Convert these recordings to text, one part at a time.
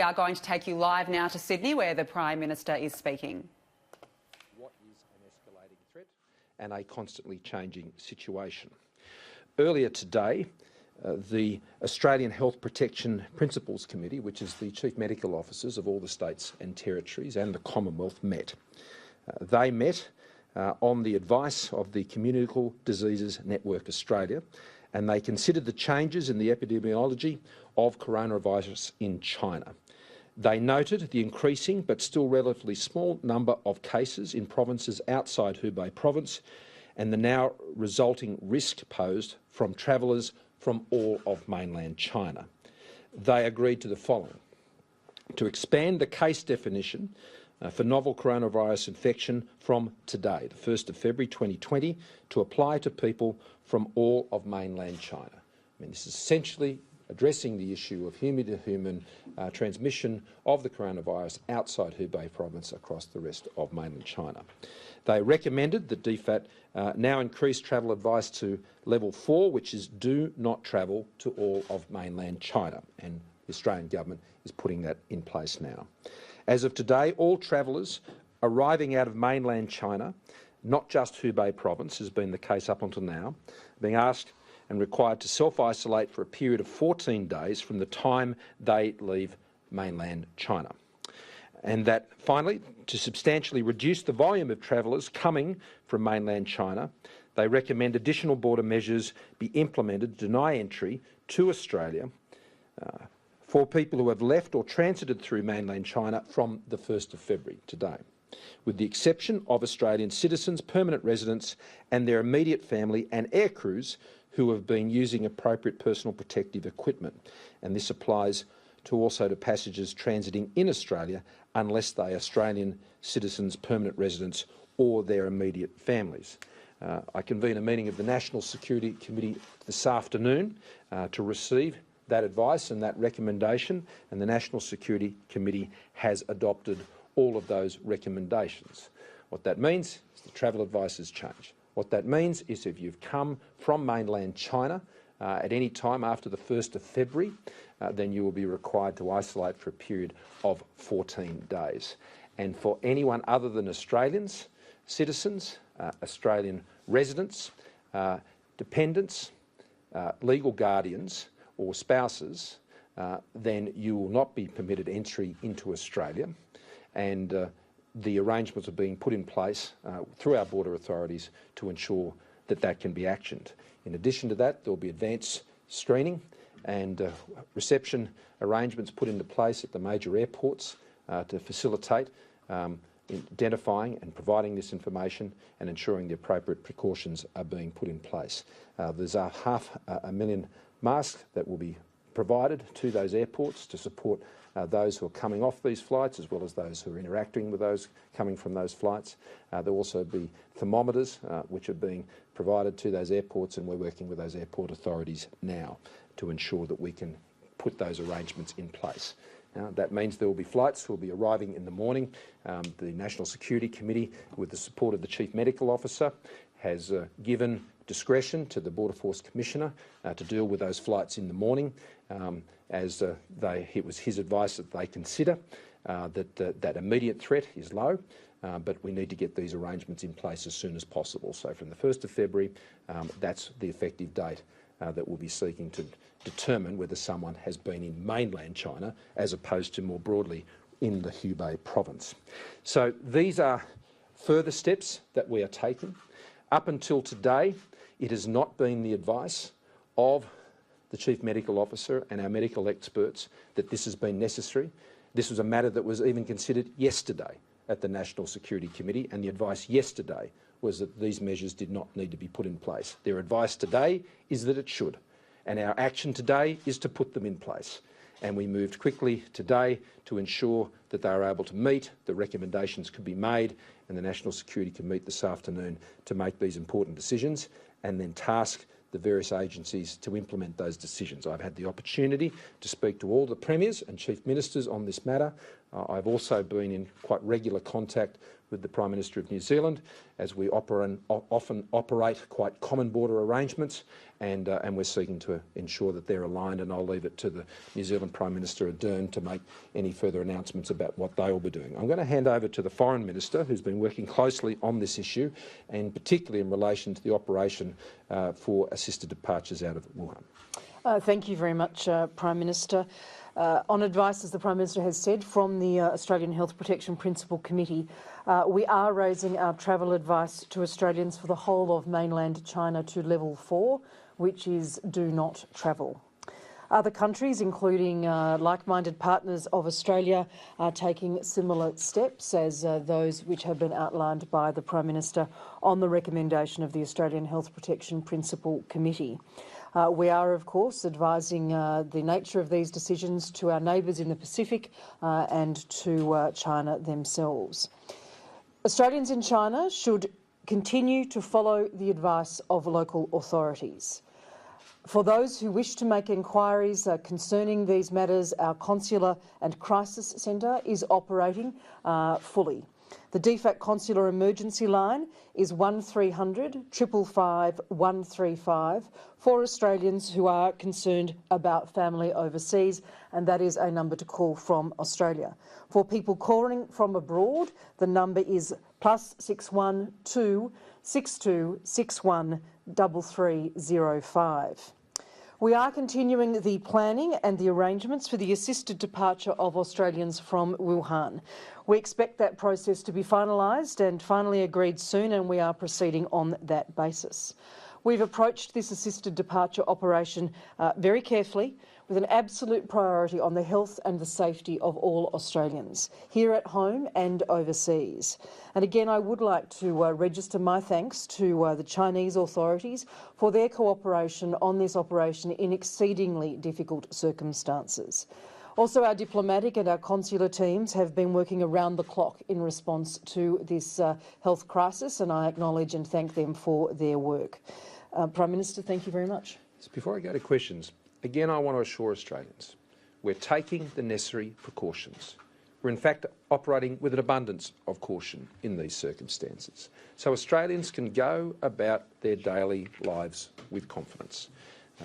We are going to take you live now to Sydney, where the Prime Minister is speaking. What is an escalating threat and a constantly changing situation? Earlier today, the Australian Health Protection Principles Committee, which is the chief medical officers of all the states and territories and the Commonwealth, met. They met on the advice of the Communicable Diseases Network Australia, and they considered the changes in the epidemiology of coronavirus in China. They noted the increasing but still relatively small number of cases in provinces outside Hubei province and the now resulting risk posed from travellers from all of mainland China. They agreed to the following: to expand the case definition for novel coronavirus infection from today, the 1st of February 2020, to apply to people from all of mainland China. I mean, this is essentially addressing the issue of human-to-human transmission of the coronavirus outside Hubei province across the rest of mainland China. They recommended that DFAT now increase travel advice to level 4, which is do not travel to all of mainland China, and the Australian government is putting that in place now. As of today, all travellers arriving out of mainland China, not just Hubei province, has been the case up until now, being asked and required to self-isolate for a period of 14 days from the time they leave mainland China. And that, finally, to substantially reduce the volume of travellers coming from mainland China, they recommend additional border measures be implemented to deny entry to Australia for people who have left or transited through mainland China from the 1st of February today, with the exception of Australian citizens, permanent residents and their immediate family and air crews who have been using appropriate personal protective equipment. And this applies also to passengers transiting in Australia unless they are Australian citizens, permanent residents or their immediate families. I convene a meeting of the National Security Committee this afternoon to receive that advice and that recommendation, and the National Security Committee has adopted all of those recommendations. What that means is the travel advice has changed. What that means is if you've come from mainland China at any time after the 1st of February, then you will be required to isolate for a period of 14 days. And for anyone other than Australians, citizens, Australian residents, dependents, legal guardians or spouses, then you will not be permitted entry into Australia, and the arrangements are being put in place through our border authorities to ensure that that can be actioned. In addition to that, there will be advanced screening and reception arrangements put into place at the major airports to facilitate identifying and providing this information and ensuring the appropriate precautions are being put in place. There's 500,000 masks that will be provided to those airports to support those who are coming off these flights, as well as those who are interacting with those coming from those flights. There will also be thermometers which are being provided to those airports, and we're working with those airport authorities now to ensure that we can put those arrangements in place. That means there will be flights who will be arriving in the morning. The National Security Committee, with the support of the Chief Medical Officer, has given discretion to the Border Force Commissioner to deal with those flights in the morning, as it was his advice that they consider that immediate threat is low, but we need to get these arrangements in place as soon as possible. So from the 1st of February, that's the effective date that we'll be seeking to determine whether someone has been in mainland China as opposed to more broadly in the Hubei province. So these are further steps that we are taking. Up until today, it has not been the advice of the Chief Medical Officer and our medical experts that this has been necessary. This was a matter that was even considered yesterday at the National Security Committee, and the advice yesterday was that these measures did not need to be put in place. Their advice today is that it should, and our action today is to put them in place. And we moved quickly today to ensure that they are able to meet, the recommendations could be made, and the National Security can meet this afternoon to make these important decisions and then task the various agencies to implement those decisions. I've had the opportunity to speak to all the premiers and chief ministers on this matter. I've also been in quite regular contact with the Prime Minister of New Zealand, as we often operate quite common border arrangements, and we're seeking to ensure that they're aligned, and I'll leave it to the New Zealand Prime Minister Ardern to make any further announcements about what they will be doing. I'm going to hand over to the Foreign Minister, who's been working closely on this issue, and particularly in relation to the operation for assisted departures out of Wuhan. Thank you very much, Prime Minister. On advice, as the Prime Minister has said, from the Australian Health Protection Principal Committee, we are raising our travel advice to Australians for the whole of mainland China to level 4, which is do not travel. Other countries, including like-minded partners of Australia, are taking similar steps as those which have been outlined by the Prime Minister on the recommendation of the Australian Health Protection Principal Committee. We are, of course, advising the nature of these decisions to our neighbours in the Pacific and to China themselves. Australians in China should continue to follow the advice of local authorities. For those who wish to make inquiries concerning these matters, our Consular and Crisis Centre is operating fully. The DFAT Consular Emergency Line is 1300 555 135 for Australians who are concerned about family overseas, and that is a number to call from Australia. For people calling from abroad, the number is +61 2 62 61 3305. We are continuing the planning and the arrangements for the assisted departure of Australians from Wuhan. We expect that process to be finalised and finally agreed soon, and we are proceeding on that basis. We've approached this assisted departure operation very carefully, with an absolute priority on the health and the safety of all Australians, here at home and overseas. And again, I would like to register my thanks to the Chinese authorities for their cooperation on this operation in exceedingly difficult circumstances. Also, our diplomatic and our consular teams have been working around the clock in response to this health crisis, and I acknowledge and thank them for their work. Prime Minister, thank you very much. So before I go to questions, again, I want to assure Australians we're taking the necessary precautions. We're in fact operating with an abundance of caution in these circumstances, so Australians can go about their daily lives with confidence.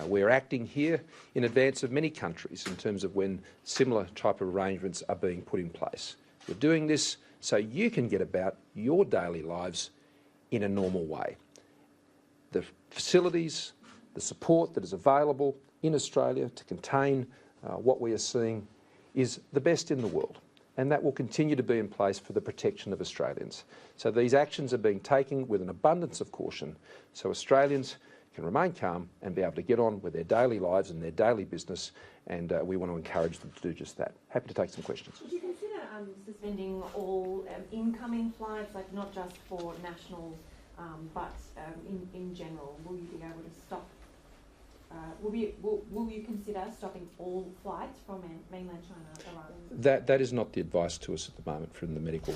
We're acting here in advance of many countries in terms of when similar type of arrangements are being put in place. We're doing this so you can get about your daily lives in a normal way. The facilities, the support that is available in Australia to contain what we are seeing is the best in the world, and that will continue to be in place for the protection of Australians. So these actions are being taken with an abundance of caution so Australians can remain calm and be able to get on with their daily lives and their daily business, and we want to encourage them to do just that. Happy to take some questions. Would you consider suspending all incoming flights, like not just for nationals, but in general? Will you be able to stop? Will you consider stopping all flights from mainland China arriving? That is not the advice to us at the moment from the medical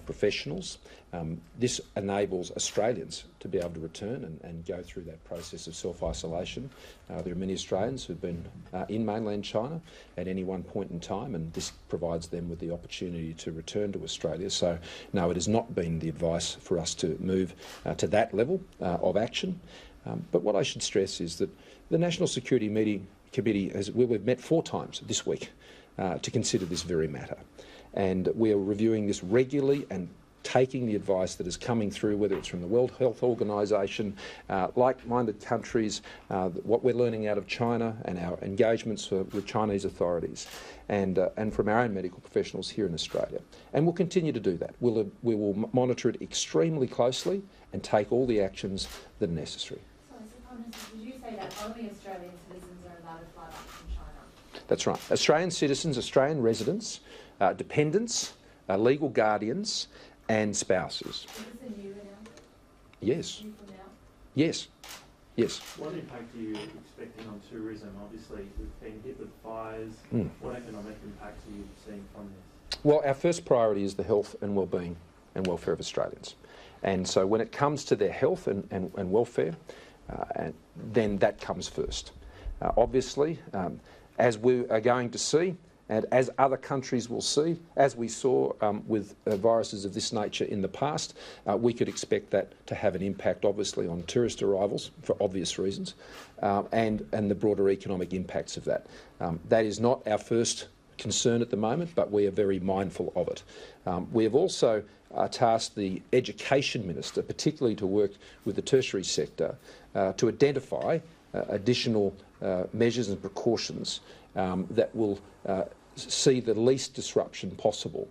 professionals. This enables Australians to be able to return and go through that process of self-isolation. There are many Australians who've been in mainland China at any one point in time, and this provides them with the opportunity to return to Australia. So, no, it has not been the advice for us to move to that level of action. But what I should stress is that the National Security Committee we've met 4 times this week to consider this very matter. And we are reviewing this regularly and taking the advice that is coming through, whether it's from the World Health Organization, like-minded countries, what we're learning out of China and our engagements with Chinese authorities, and from our own medical professionals here in Australia. And we'll continue to do that. We will monitor it extremely closely and take all the actions that are necessary. Sorry, so Prime Minister, did you say that only Australian citizens are allowed to fly back from China? That's right. Australian citizens, Australian residents, dependents, legal guardians and spouses. Is this a new now? Yes. New from now? Yes. Yes. What impact are you expecting on tourism? Obviously, we've been hit with fires. What economic impacts are you seeing from this? Well, our first priority is the health and well-being and welfare of Australians. And so when it comes to their health and welfare, then that comes first. Obviously, as we are going to see, And as other countries will see, as we saw with viruses of this nature in the past, we could expect that to have an impact, obviously, on tourist arrivals for obvious reasons, and the broader economic impacts of that. That is not our first concern at the moment, but we are very mindful of it. We have also tasked the Education Minister, particularly to work with the tertiary sector, to identify additional measures and precautions that will see the least disruption possible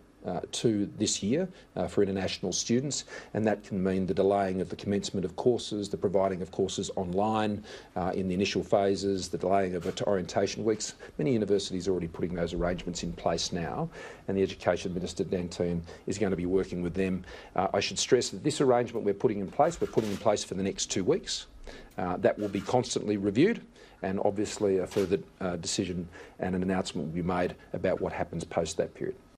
to this year for international students, and that can mean the delaying of the commencement of courses, the providing of courses online in the initial phases, the delaying of orientation weeks. Many universities are already putting those arrangements in place now, and the Education Minister, Dantine, is going to be working with them. I should stress that this arrangement we're putting in place for the next 2 weeks. That will be constantly reviewed, and obviously a further decision and an announcement will be made about what happens post that period.